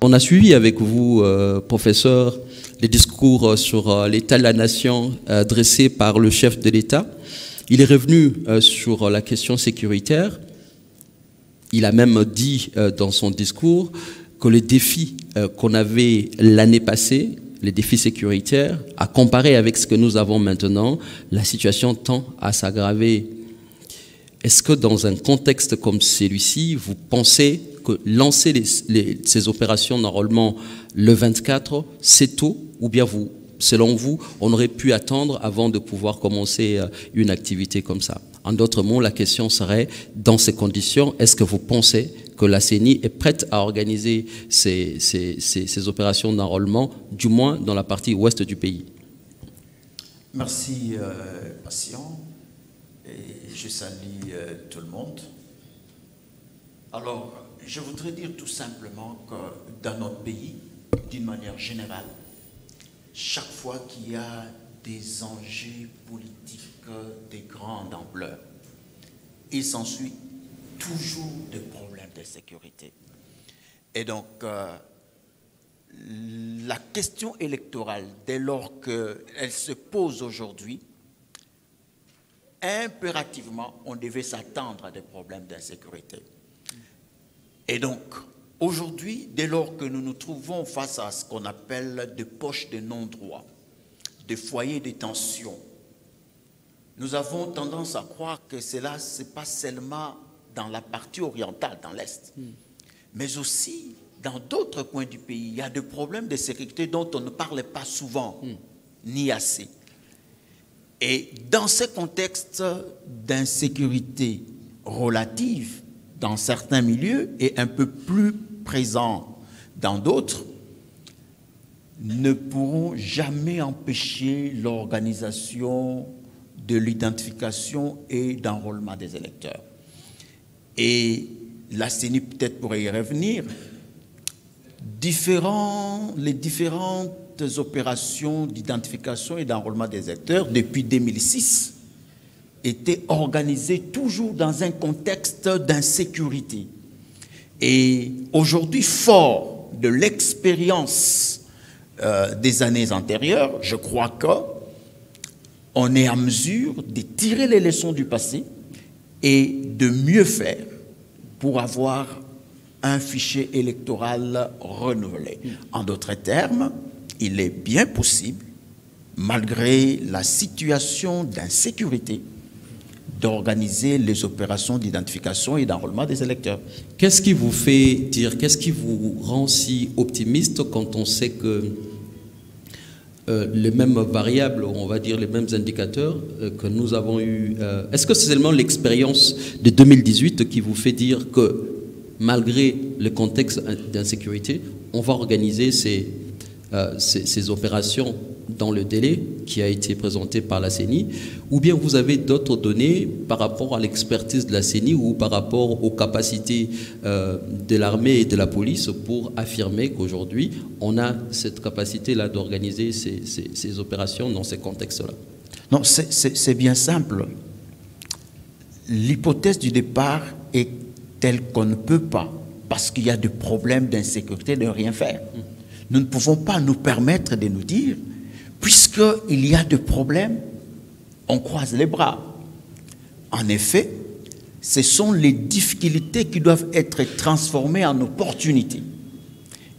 On a suivi avec vous, professeur, les discours sur l'état de la nation dressés par le chef de l'État. Il est revenu sur la question sécuritaire. Il a même dit dans son discours que les défis qu'on avait l'année passée, les défis sécuritaires, à comparer avec ce que nous avons maintenant, la situation tend à s'aggraver. Est-ce que dans un contexte comme celui-ci, vous pensez que lancer ces opérations d'enrôlement le 24, c'est tôt, ou bien selon vous, on aurait pu attendre avant de pouvoir commencer une activité comme ça? En d'autres mots, la question serait, dans ces conditions, est-ce que vous pensez que la CENI est prête à organiser ces opérations d'enrôlement, du moins dans la partie ouest du pays? Merci, patient. Et je salue tout le monde. Alors, je voudrais dire tout simplement que dans notre pays, d'une manière générale, chaque fois qu'il y a des enjeux politiques de grande ampleur, il s'ensuit toujours des problèmes de sécurité. Et donc, la question électorale, dès lors qu'elle se pose aujourd'hui, impérativement, on devait s'attendre à des problèmes d'insécurité. Et donc, aujourd'hui, dès lors que nous nous trouvons face à ce qu'on appelle des poches de non-droit, des foyers de tension, nous avons tendance à croire que cela se passe seulement dans la partie orientale, dans l'Est. Mais aussi, dans d'autres coins du pays, il y a des problèmes de sécurité dont on ne parle pas souvent, ni assez. Et dans ce contexte d'insécurité relative dans certains milieux et un peu plus présent dans d'autres, ne pourront jamais empêcher l'organisation de l'identification et d'enrôlement des électeurs. Et la CENI peut-être pourrait y revenir. Les différentes opérations d'identification et d'enrôlement des électeurs depuis 2006 étaient organisées toujours dans un contexte d'insécurité. Et aujourd'hui, fort de l'expérience des années antérieures, je crois qu'on est en mesure de tirer les leçons du passé et de mieux faire pour avoir un fichier électoral renouvelé. En d'autres termes, il est bien possible, malgré la situation d'insécurité, d'organiser les opérations d'identification et d'enrôlement des électeurs. Qu'est-ce qui vous fait dire, qu'est-ce qui vous rend si optimiste quand on sait que les mêmes variables, on va dire les mêmes indicateurs que nous avons eu, est-ce que c'est seulement l'expérience de 2018 qui vous fait dire que malgré le contexte d'insécurité, on va organiser ces opérations dans le délai qui a été présenté par la CENI, ou bien vous avez d'autres données par rapport à l'expertise de la CENI ou par rapport aux capacités de l'armée et de la police pour affirmer qu'aujourd'hui, on a cette capacité-là d'organiser ces opérations dans ces contextes-là? Non, c'est bien simple. L'hypothèse du départ est telle qu'on ne peut pas, parce qu'il y a des problèmes d'insécurité, de rien faire. Nous ne pouvons pas nous permettre de nous dire, puisqu'il y a des problèmes, on croise les bras. En effet, ce sont les difficultés qui doivent être transformées en opportunités.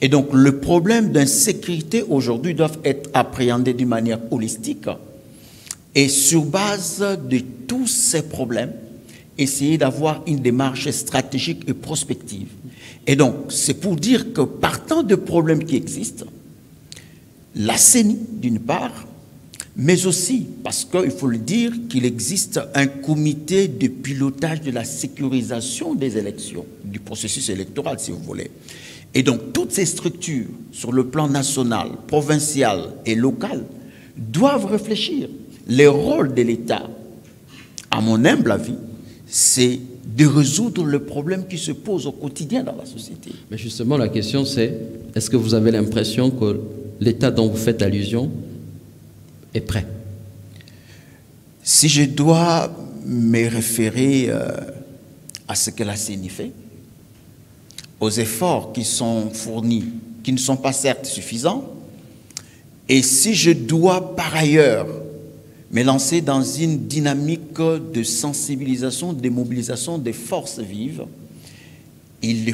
Et donc, le problème d'insécurité aujourd'hui doit être appréhendé d'une manière holistique et sur base de tous ces problèmes, essayer d'avoir une démarche stratégique et prospective. Et donc, c'est pour dire que partant de problèmes qui existent, la CENI, d'une part, mais aussi, parce qu'il faut le dire, qu'il existe un comité de pilotage de la sécurisation des élections, du processus électoral, si vous voulez. Et donc, toutes ces structures, sur le plan national, provincial et local, doivent réfléchir. Le rôle de l'État, à mon humble avis, c'est de résoudre le problème qui se pose au quotidien dans la société. Mais justement, la question c'est, est-ce que vous avez l'impression que l'État dont vous faites allusion est prêt? Si je dois me référer à ce que la CENI fait, aux efforts qui sont fournis, qui ne sont pas certes suffisants, et si je dois par ailleurs me lancer dans une dynamique de sensibilisation, de mobilisation des forces vives, il est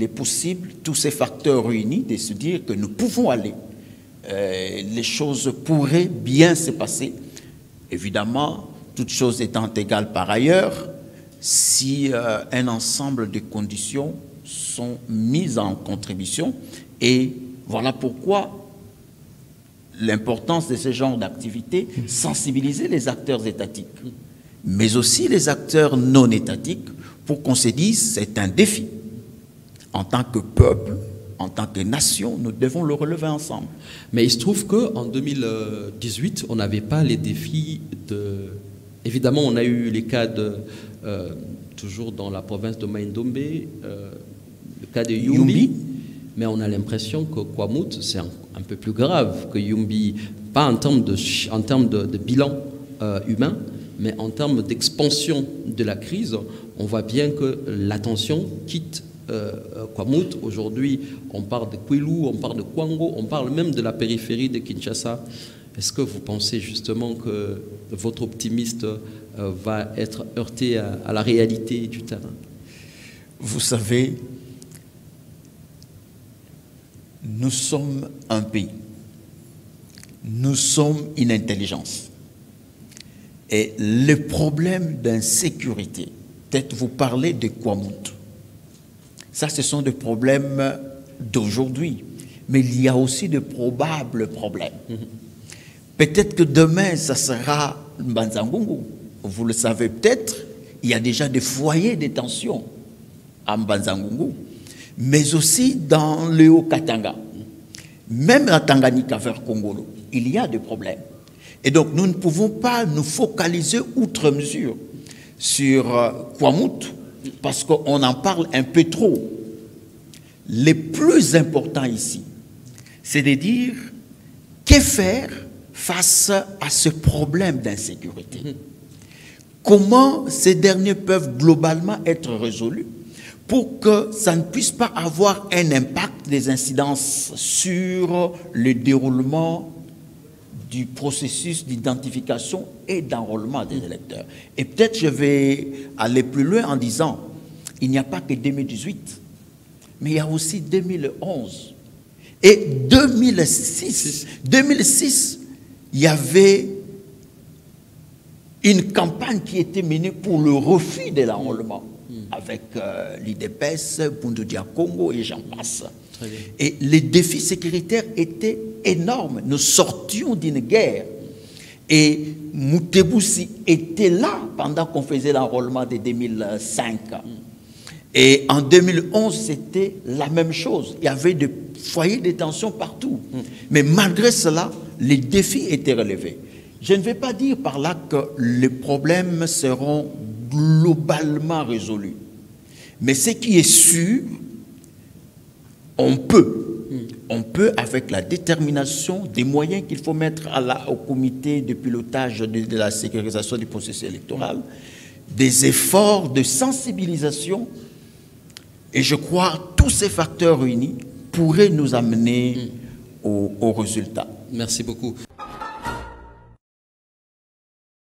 possible, tous ces facteurs réunis, de se dire que nous pouvons aller. Les choses pourraient bien se passer. Évidemment, toutes choses étant égales par ailleurs, si un ensemble de conditions sont mises en contribution. Et voilà pourquoi l'importance de ce genre d'activité, sensibiliser les acteurs étatiques, mais aussi les acteurs non étatiques, pour qu'on se dise c'est un défi. En tant que peuple, en tant que nation, nous devons le relever ensemble. Mais il se trouve qu'en 2018, on n'avait pas les défis de... Évidemment, on a eu les cas de... toujours dans la province de Maïndombe, le cas de Yumbi, mais on a l'impression que Kwamouth, c'est un peu plus grave que Yumbi, pas en termes de bilan humain, mais en termes d'expansion de la crise. On voit bien que l'attention quitte Kwamouth. Aujourd'hui, on parle de Kwilu, on parle de Kwango, on parle même de la périphérie de Kinshasa. Est-ce que vous pensez justement que votre optimiste va être heurté à la réalité du terrain? Vous savez, nous sommes un pays. Nous sommes une intelligence. Et le problème d'insécurité, peut-être vous parlez de Kwamouth. Ça, ce sont des problèmes d'aujourd'hui. Mais il y a aussi de probables problèmes. Peut-être que demain, ça sera Mbanza-Ngungu. Vous le savez peut-être, il y a déjà des foyers de tension à Mbanza-Ngungu, mais aussi dans le Haut-Katanga. Même à Tanganyika vers Congolo, il y a des problèmes. Et donc, nous ne pouvons pas nous focaliser outre mesure sur Kwamouth, parce qu'on en parle un peu trop. Le plus important ici, c'est de dire que faire face à ce problème d'insécurité. Comment ces derniers peuvent globalement être résolus pour que ça ne puisse pas avoir un impact des incidences sur le déroulement du processus d'identification et d'enrôlement des électeurs. Et peut-être je vais aller plus loin en disant, il n'y a pas que 2018, mais il y a aussi 2011 et 2006. 2006, il y avait une campagne qui était menée pour le refus de l'enrôlement avec l'IDPS, Bundudia Congo et j'en passe. Et les défis sécuritaires étaient énormes. Nous sortions d'une guerre. Et Moutebousi était là pendant qu'on faisait l'enrôlement de 2005. Et en 2011, c'était la même chose. Il y avait des foyers de tension partout. Mais malgré cela, les défis étaient relevés. Je ne vais pas dire par là que les problèmes seront globalement résolus. Mais ce qui est sûr, on peut, avec la détermination des moyens qu'il faut mettre au comité de pilotage de la sécurisation du processus électoral, des efforts de sensibilisation, et je crois tous ces facteurs réunis pourraient nous amener au résultat. Merci beaucoup.